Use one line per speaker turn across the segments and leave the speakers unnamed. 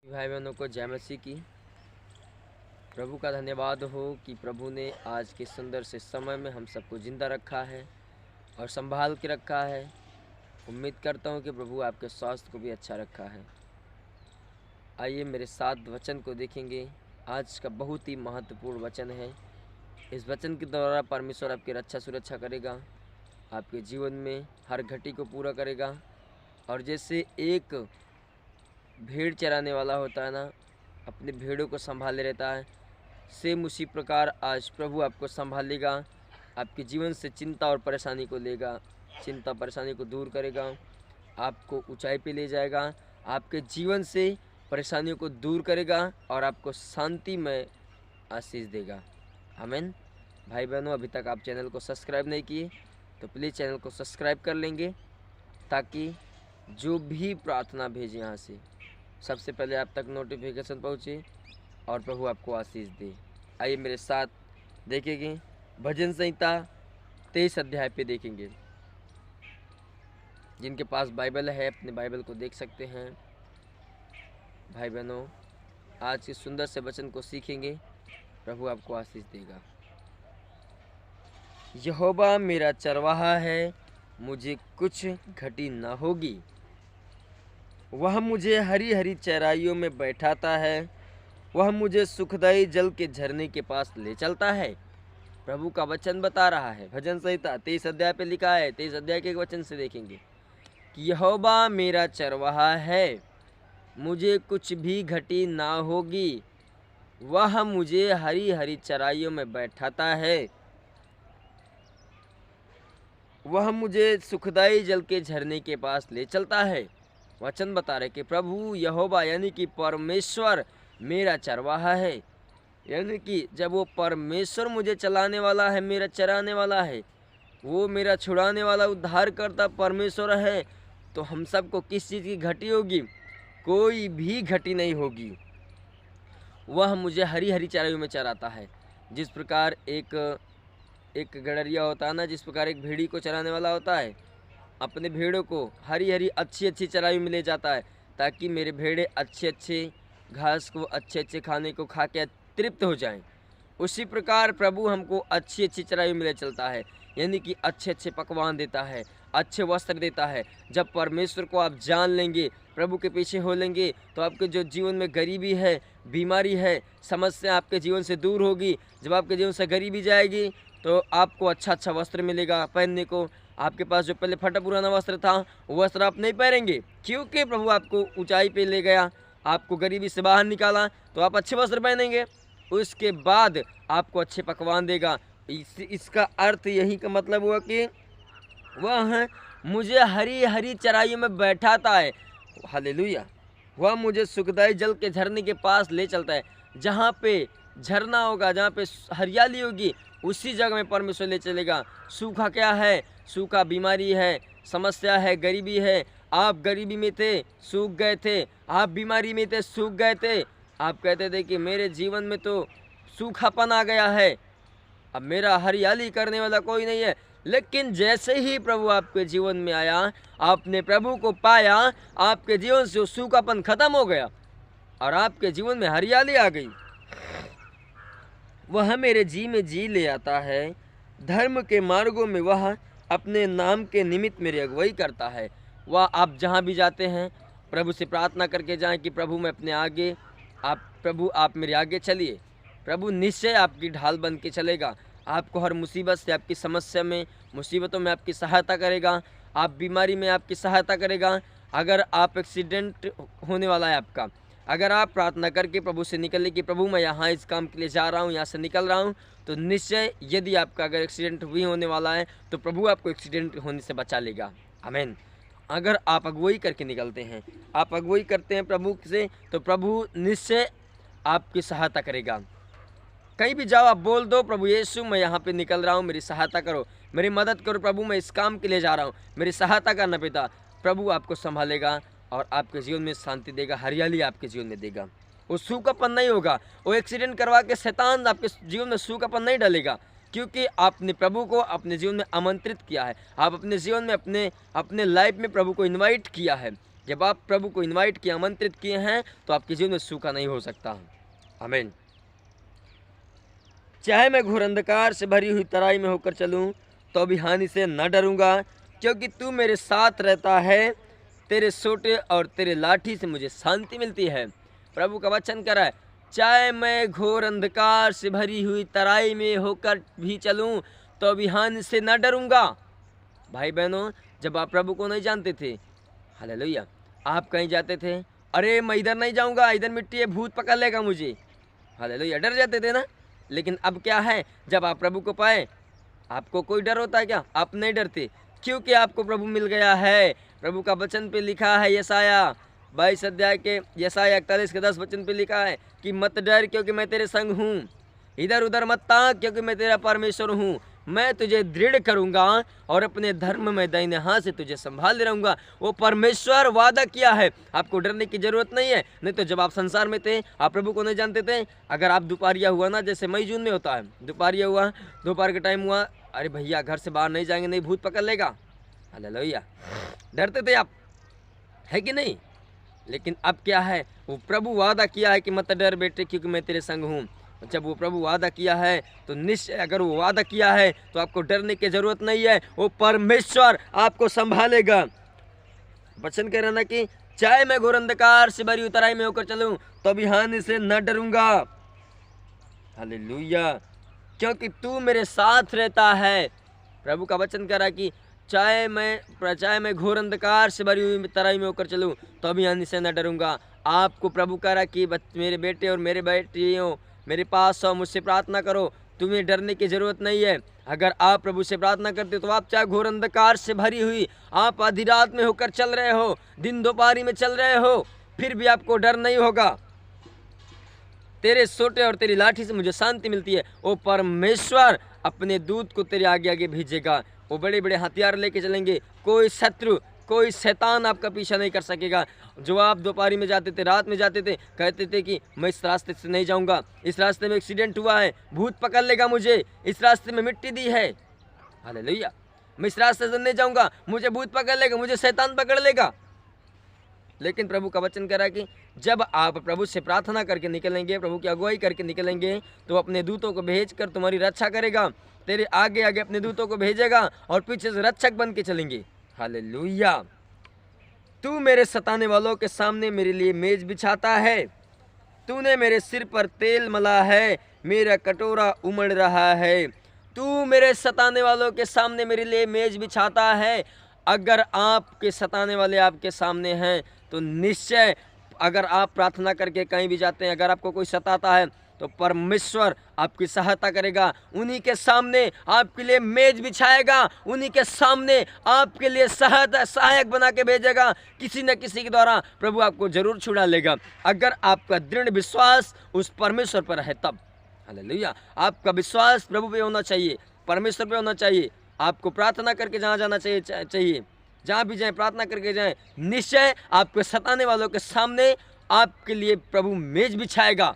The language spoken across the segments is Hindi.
भाई बहनों को जय मसीह की। प्रभु का धन्यवाद हो कि प्रभु ने आज के सुंदर से समय में हम सबको ज़िंदा रखा है और संभाल के रखा है। उम्मीद करता हूँ कि प्रभु आपके स्वास्थ्य को भी अच्छा रखा है। आइए मेरे साथ वचन को देखेंगे। आज का बहुत ही महत्वपूर्ण वचन है। इस वचन के द्वारा परमेश्वर आपकी रक्षा सुरक्षा करेगा, आपके जीवन में हर घटी को पूरा करेगा। और जैसे एक भेड़ चराने वाला होता है ना, अपने भेड़ों को संभाले रहता है, सेम उसी प्रकार आज प्रभु आपको संभालेगा। आपके जीवन से चिंता और परेशानी को लेगा, चिंता परेशानी को दूर करेगा, आपको ऊंचाई पे ले जाएगा, आपके जीवन से परेशानियों को दूर करेगा और आपको शांति में आशीष देगा। आमीन। भाई बहनों, अभी तक आप चैनल को सब्सक्राइब नहीं किए तो प्लीज़ चैनल को सब्सक्राइब कर लेंगे, ताकि जो भी प्रार्थना भेजे यहाँ से सबसे पहले आप तक नोटिफिकेशन पहुँचे और प्रभु आपको आशीष दे। आइए मेरे साथ देखेंगे भजन संहिता 23 अध्याय पे देखेंगे। जिनके पास बाइबल है अपने बाइबल को देख सकते हैं। भाई बहनों, आज के सुंदर से वचन को सीखेंगे, प्रभु आपको आशीष देगा। यहोवा मेरा चरवाहा है, मुझे कुछ घटी न होगी। वह मुझे हरी हरी चराइयों में बैठाता है, वह मुझे सुखदायी जल के झरने के पास ले चलता है। प्रभु का वचन बता रहा है। भजन संहिता 23 अध्याय पे लिखा है। 23 अध्याय के वचन से देखेंगे कि यहोवा मेरा चरवाहा है, मुझे कुछ भी घटी ना होगी। वह मुझे हरी हरी चराइयों में बैठाता है, वह मुझे सुखदायी जल के झरने के पास ले चलता है। वचन बता रहे कि प्रभु यहोवा यानी कि परमेश्वर मेरा चरवाहा है, यानी कि जब वो परमेश्वर मुझे चलाने वाला है, मेरा चराने वाला है, वो मेरा छुड़ाने वाला उद्धार करता परमेश्वर है, तो हम सबको किस चीज़ की घटी होगी? कोई भी घटी नहीं होगी। वह मुझे हरी हरी चराइयों में चराता है। जिस प्रकार एक गड़रिया होता है ना, जिस प्रकार एक भेड़ी को चराने वाला होता है, अपने भेड़ों को हरी हरी अच्छी अच्छी चराई में ले जाता है, ताकि मेरे भेड़े अच्छे अच्छे घास को अच्छे अच्छे खाने को खा के तृप्त हो जाएं। उसी प्रकार प्रभु हमको अच्छी अच्छी चराई में ले चलता है, यानी कि अच्छे अच्छे पकवान देता है, अच्छे वस्त्र देता है। जब परमेश्वर को आप जान लेंगे, प्रभु के पीछे हो लेंगे, तो आपके जो जीवन में गरीबी है, बीमारी है, समस्या आपके जीवन से दूर होगी। जब आपके जीवन से गरीबी जाएगी तो आपको अच्छा अच्छा वस्त्र मिलेगा पहनने को। आपके पास जो पहले फटा पुराना वस्त्र था, वो वस्त्र आप नहीं पहनेंगे, क्योंकि प्रभु आपको ऊंचाई पे ले गया, आपको गरीबी से बाहर निकाला, तो आप अच्छे वस्त्र पहनेंगे। उसके बाद आपको अच्छे पकवान देगा। इसका अर्थ यही का मतलब हुआ कि वह मुझे हरी हरी चराइयों में बैठाता है। हालेलुया। वह मुझे सुखदायी जल के झरने के पास ले चलता है। जहाँ पे झरना होगा, जहाँ पे हरियाली होगी, उसी जगह में परमेश्वर ले चलेगा। सूखा क्या है? सूखा बीमारी है, समस्या है, गरीबी है। आप गरीबी में थे, सूख गए थे। आप बीमारी में थे, सूख गए थे। आप कहते थे कि मेरे जीवन में तो सूखापन आ गया है, अब मेरा हरियाली करने वाला कोई नहीं है। लेकिन जैसे ही प्रभु आपके जीवन में आया, आपने प्रभु को पाया, आपके जीवन से सूखापन खत्म हो गया और आपके जीवन में हरियाली आ गई। वह मेरे जी में जी ले आता है, धर्म के मार्गों में वह अपने नाम के निमित्त मेरी अगुवाई करता है। वह आप जहाँ भी जाते हैं, प्रभु से प्रार्थना करके जाएं कि प्रभु मैं अपने आगे, प्रभु आप मेरे आगे चलिए। प्रभु निश्चय आपकी ढाल बन के चलेगा। आपको हर मुसीबत से, आपकी समस्या में, मुसीबतों में आपकी सहायता करेगा। आप बीमारी में आपकी सहायता करेगा। अगर आप एक्सीडेंट होने वाला है आपका, अगर आप प्रार्थना करके प्रभु से निकले कि प्रभु मैं यहाँ इस काम के लिए जा रहा हूँ, यहाँ से निकल रहा हूँ, तो निश्चय यदि आपका अगर एक्सीडेंट भी होने वाला है तो प्रभु आपको एक्सीडेंट होने से बचा लेगा। आमीन। अगर आप अगुवाई करके निकलते हैं, आप अगुवाई करते हैं प्रभु से, तो प्रभु निश्चय आपकी सहायता करेगा। कहीं भी जाओ, आप बोल दो प्रभु यीशु मैं यहाँ पे निकल रहा हूँ, मेरी सहायता करो, मेरी मदद करो प्रभु, मैं इस काम के लिए जा रहा हूँ, मेरी सहायता करना पिता। प्रभु आपको संभालेगा और आपके जीवन में शांति देगा, हरियाली आपके जीवन में देगा। वो सूखापन नहीं होगा। वो एक्सीडेंट करवा के शैतान आपके जीवन में सूखापन नहीं डालेगा, क्योंकि आपने प्रभु को अपने जीवन में आमंत्रित किया है। आप अपने जीवन में अपने लाइफ में प्रभु को इन्वाइट किया है। जब आप प्रभु को इनवाइट किए, आमंत्रित किए हैं, तो आपके जीवन में सूखा नहीं हो सकता। आमीन। चाहे मैं घोर अंधकार से भरी हुई तराई में होकर चलूं तो भी हानि से न डरूंगा, क्योंकि तू मेरे साथ रहता है। तेरे सोटे और तेरे लाठी से मुझे शांति मिलती है। प्रभु का वचन कह रहा है, चाहे मैं घोर अंधकार से भरी हुई तराई में होकर भी चलूं तो भी हानि से न डरूंगा। भाई बहनों, जब आप प्रभु को नहीं जानते थे, हालेलुया, आप कहीं जाते थे, अरे मैं इधर नहीं जाऊंगा, इधर मिट्टी है, भूत पकड़ लेगा मुझे, हालेलुया, डर जाते थे ना। लेकिन अब क्या है, जब आप प्रभु को पाए, आपको कोई डर होता है क्या? आप नहीं डरते, क्योंकि आपको प्रभु मिल गया है। प्रभु का वचन पे लिखा है, यशाया 22 अध्याय के यशाया 41 के 10 वचन पे लिखा है कि मत डर, क्योंकि मैं तेरे संग हूँ। इधर उधर मत ताक, क्योंकि मैं तेरा परमेश्वर हूँ। मैं तुझे दृढ़ करूंगा और अपने धर्म में दाहिने हाथ से तुझे संभाल रहूंगा। वो परमेश्वर वादा किया है, आपको डरने की जरूरत नहीं है। नहीं तो जब आप संसार में थे, आप प्रभु को नहीं जानते थे, अगर आप दोपहरिया हुआ ना, जैसे मई जून में होता है, दोपहरिया हुआ, दोपहर का टाइम हुआ, अरे भैया घर से बाहर नहीं जाएंगे, नहीं भूत पकड़ लेगा, हालेलुया, डरते थे आप, है कि नहीं? लेकिन अब क्या है, वो प्रभु वादा किया है कि मत डर बेटे, क्योंकि मैं तेरे संग हूँ। जब वो प्रभु वादा किया है तो निश्चय, अगर वो वादा किया है तो आपको डरने की जरूरत नहीं है। वो परमेश्वर आपको संभालेगा। वचन कह रहा ना कि चाहे मैं घोर अंधकार से भरी उतराई में होकर चलूं तो भी हानि से न डरूंगा, हालेलुया, क्योंकि तू मेरे साथ रहता है। प्रभु का वचन कह रहा है कि चाहे मैं घोर अंधकार से भरी हुई तराई में होकर चलूं तो भी हानि से न डरूंगा। आपको प्रभु कह रहा कि मेरे बेटे और मेरे बेटियों, मेरे पास आओ, मुझसे प्रार्थना करो, तुम्हें डरने की जरूरत नहीं है। अगर आप प्रभु से प्रार्थना करते हो तो आप चाहे घोर अंधकार से भरी हुई, आप आधी रात में होकर चल रहे हो, दिन दोपहरी में चल रहे हो, फिर भी आपको डर नहीं होगा। तेरे सोटे और तेरी लाठी से मुझे शांति मिलती है। वो परमेश्वर अपने दूत को तेरे आगे आगे भेजेगा। वो बड़े बड़े हथियार लेके चलेंगे, कोई शत्रु, कोई शैतान आपका पीछा नहीं कर सकेगा। जो आप दोपहरी में जाते थे, रात में जाते थे, कहते थे कि मैं इस रास्ते से नहीं जाऊंगा, इस रास्ते में एक्सीडेंट हुआ है, भूत पकड़ लेगा मुझे, इस रास्ते में मिट्टी दी है, हालेलुया, मैं इस रास्ते से नहीं जाऊंगा, मुझे भूत पकड़ लेगा, मुझे शैतान पकड़ लेगा। लेकिन प्रभु का वचन कह रहा है कि जब आप प्रभु से प्रार्थना करके निकलेंगे, प्रभु की अगुवाई करके निकलेंगे, तो अपने दूतों को भेजकर तुम्हारी रक्षा करेगा। तेरे आगे आगे अपने दूतों को भेजेगा और पीछे से रक्षक बन के चलेंगे, हालेलुया। तू मेरे सताने वालों के सामने मेरे लिए मेज बिछाता है। तूने मेरे सिर पर तेल मला है, मेरा कटोरा उमड़ रहा है। तू मेरे सताने वालों के सामने मेरे लिए मेज बिछाता है। अगर आपके सताने वाले आपके सामने हैं तो निश्चय, अगर आप प्रार्थना करके कहीं भी जाते हैं, अगर आपको कोई सताता है तो परमेश्वर आपकी सहायता करेगा। उन्हीं के सामने आपके लिए मेज बिछाएगा, उन्हीं के सामने आपके लिए सहायक बना के भेजेगा। किसी न किसी के द्वारा प्रभु आपको जरूर छुड़ा लेगा, अगर आपका दृढ़ विश्वास उस परमेश्वर पर है तब, हालेलुया। आपका विश्वास प्रभु पे होना चाहिए, परमेश्वर पे होना चाहिए। आपको प्रार्थना करके जहाँ जाना चाहिए, जहाँ भी जाएं प्रार्थना करके जाएं, निश्चय आपके सताने वालों के सामने आपके लिए प्रभु मेज बिछाएगा,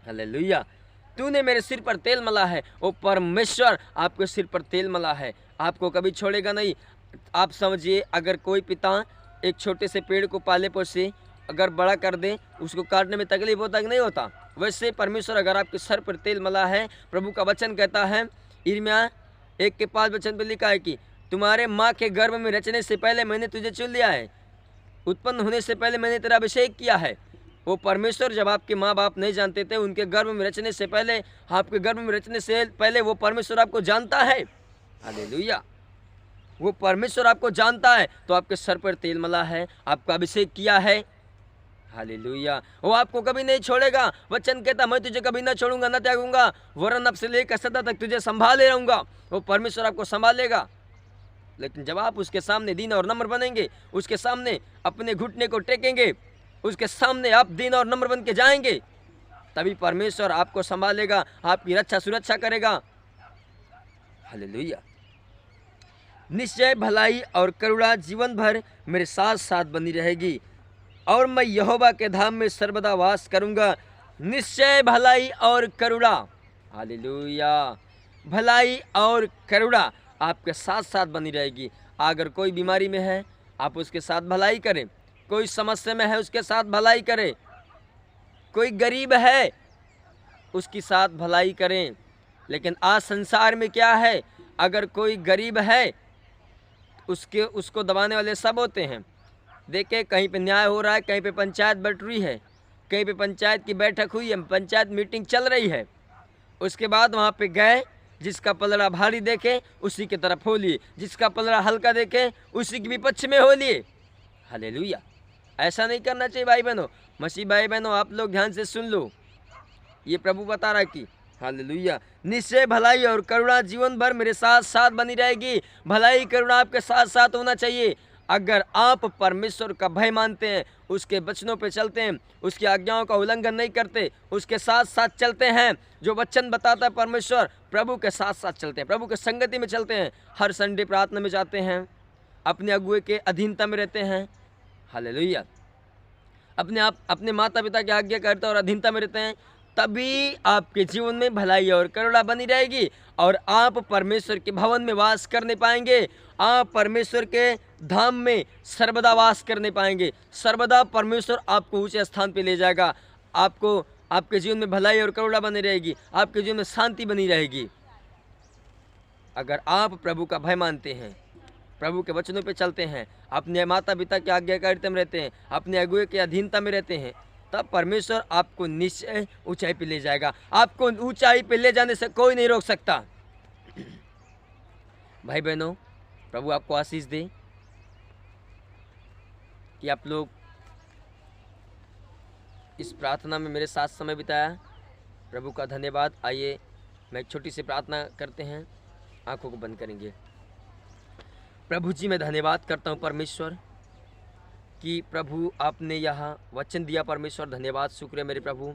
हालेलुया। तूने मेरे सिर पर तेल मला है, वो परमेश्वर आपके सिर पर तेल मला है, आपको कभी छोड़ेगा नहीं। आप समझिए, अगर कोई पिता एक छोटे से पेड़ को पाले पोसे अगर बड़ा कर दे, उसको काटने में तकलीफ होता कि नहीं होता, वैसे परमेश्वर अगर आपके सर पर तेल मला है, प्रभु का वचन कहता है, यिर्मयाह 1:5 वचन पर लिखा है कि तुम्हारे माँ के गर्भ में रचने से पहले मैंने तुझे चुन लिया है, उत्पन्न होने से पहले मैंने तेरा अभिषेक किया है। वो परमेश्वर जब आपके माँ बाप नहीं जानते थे, उनके गर्भ में रचने से पहले, आपके गर्भ में रचने से पहले वो परमेश्वर आपको जानता है, हालेलुया। वो परमेश्वर आपको जानता है, तो आपके सर पर तेल मला है, आपका अभिषेक किया है, हालेलुया। वो आपको कभी नहीं छोड़ेगा। वचन कहता, मैं तुझे कभी ना छोड़ूंगा, ना त्यागूंगा, वरन अब से लेकर सदा तक तुझे संभाले रहूंगा। वो परमेश्वर आपको संभालेगा। लेकिन जब आप उसके सामने दीन और नम्र बनेंगे, उसके सामने अपने घुटने को टेकेंगे, उसके सामने आप दीन और नम्र बन के जाएंगे, तभी परमेश्वर आपको संभालेगा, आपकी रक्षा सुरक्षा करेगा, हालेलुया। निश्चय भलाई और करुणा जीवन भर मेरे साथ साथ बनी रहेगी, और मैं यहोवा के धाम में सर्वदा वास करूंगा। निश्चय भलाई और करुणा, हालेलुया, भलाई और करुणा आपके साथ साथ बनी रहेगी। अगर कोई बीमारी में है, आप उसके साथ भलाई करें। कोई समस्या में है उसके साथ भलाई करें, कोई गरीब है उसकी साथ भलाई करें। लेकिन आज संसार में क्या है, अगर कोई गरीब है उसको दबाने वाले सब होते हैं। देखे कहीं पे न्याय हो रहा है, कहीं पे पंचायत बट रही है, कहीं पे पंचायत की बैठक हुई है, पंचायत मीटिंग चल रही है, उसके बाद वहाँ पे गए, जिसका पलड़ा भारी देखे उसी की तरफ हो लिए, जिसका पलड़ा हल्का देखे उसी के विपक्ष में हो लिए। हालेलुया। ऐसा नहीं करना चाहिए भाई बहनों। मसीह भाई बहनों, आप लोग ध्यान से सुन लो, ये प्रभु बता रहा है कि हालेलुया, निश्चय भलाई और करुणा जीवन भर मेरे साथ साथ बनी रहेगी। भलाई करुणा आपके साथ साथ होना चाहिए। अगर आप परमेश्वर का भय मानते हैं, उसके वचनों पे चलते हैं, उसकी आज्ञाओं का उल्लंघन नहीं करते, उसके साथ साथ चलते हैं, जो वचन बताता है परमेश्वर, प्रभु के साथ साथ चलते हैं, प्रभु के संगति में चलते हैं, हर संडे प्रार्थना में जाते हैं, अपने अगुए के अधीनता में रहते हैं, हालेलुया, अपने माता पिता की आज्ञा करते और अधीनता में रहते हैं, तभी आपके जीवन में भलाई और करुणा बनी रहेगी और आप परमेश्वर के भवन में वास करने पाएंगे। आप परमेश्वर के धाम में सर्वदा वास करने पाएंगे। सर्वदा परमेश्वर आपको ऊंचे स्थान पे ले जाएगा। आपको आपके जीवन में भलाई और करुणा बनी रहेगी, आपके जीवन में शांति बनी रहेगी। अगर आप प्रभु का भय मानते हैं, प्रभु के वचनों पे चलते हैं, अपने माता पिता के आज्ञाकारिता में रहते हैं, अपने अगुए के अधीनता में रहते हैं, तब परमेश्वर आपको निश्चय ऊंचाई पे ले जाएगा। आपको ऊंचाई पे ले जाने से कोई नहीं रोक सकता। भाई बहनों, प्रभु आपको आशीष दे कि आप लोग इस प्रार्थना में मेरे साथ समय बिताया। प्रभु का धन्यवाद। आइए मैं एक छोटी सी प्रार्थना करते हैं, आंखों को बंद करेंगे। प्रभु जी, मैं धन्यवाद करता हूँ परमेश्वर कि प्रभु आपने यहाँ वचन दिया। परमेश्वर धन्यवाद, शुक्रिया मेरे प्रभु।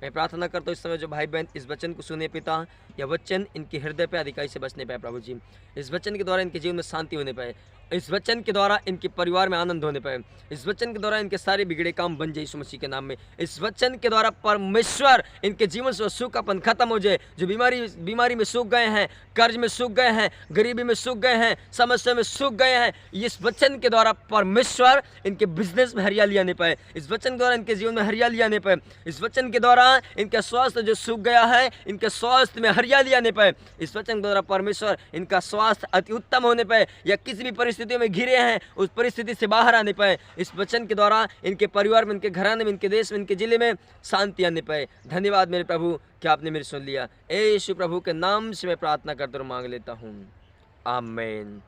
मैं प्रार्थना करता हूँ इस समय जो भाई बहन इस वचन को सुने पिता, यह वचन इनके हृदय पे अधिकारी से बचने पाए प्रभु जी। इस वचन के द्वारा इनके जीवन में शांति होने पाए, इस वचन के द्वारा इनके परिवार में आनंद होने पाए, इस वचन के द्वारा इनके सारे बिगड़े काम बन जाए यीशु मसीह के नाम में। इस वचन के द्वारा परमेश्वर इनके जीवन से सूखापन खत्म हो जाए। जो बीमारी में सूख गए हैं, कर्ज में सूख गए हैं, गरीबी में सूख गए हैं, समस्या में सूख गए हैं, इस वचन के द्वारा परमेश्वर इनके बिजनेस में हरियाली आने पाए, इस वचन के द्वारा इनके जीवन में हरियाली आने पाए, इस वचन के द्वारा इनका स्वास्थ्य जो सूख गया है, इनके स्वास्थ्य में हरियाली आने पाए, इस वचन के द्वारा परमेश्वर इनका स्वास्थ्य अति उत्तम होने पाए, या किसी भी परिस्थितियों में घिरे हैं उस परिस्थिति से बाहर आने पाए। इस वचन के द्वारा इनके परिवार में, इनके घराने में, इनके देश में, इनके जिले में शांति आने पाए। धन्यवाद मेरे प्रभु कि आपने मेरी सुन लिया। यीशु प्रभु के नाम से मैं प्रार्थना करता और मांग लेता हूँ, आमीन।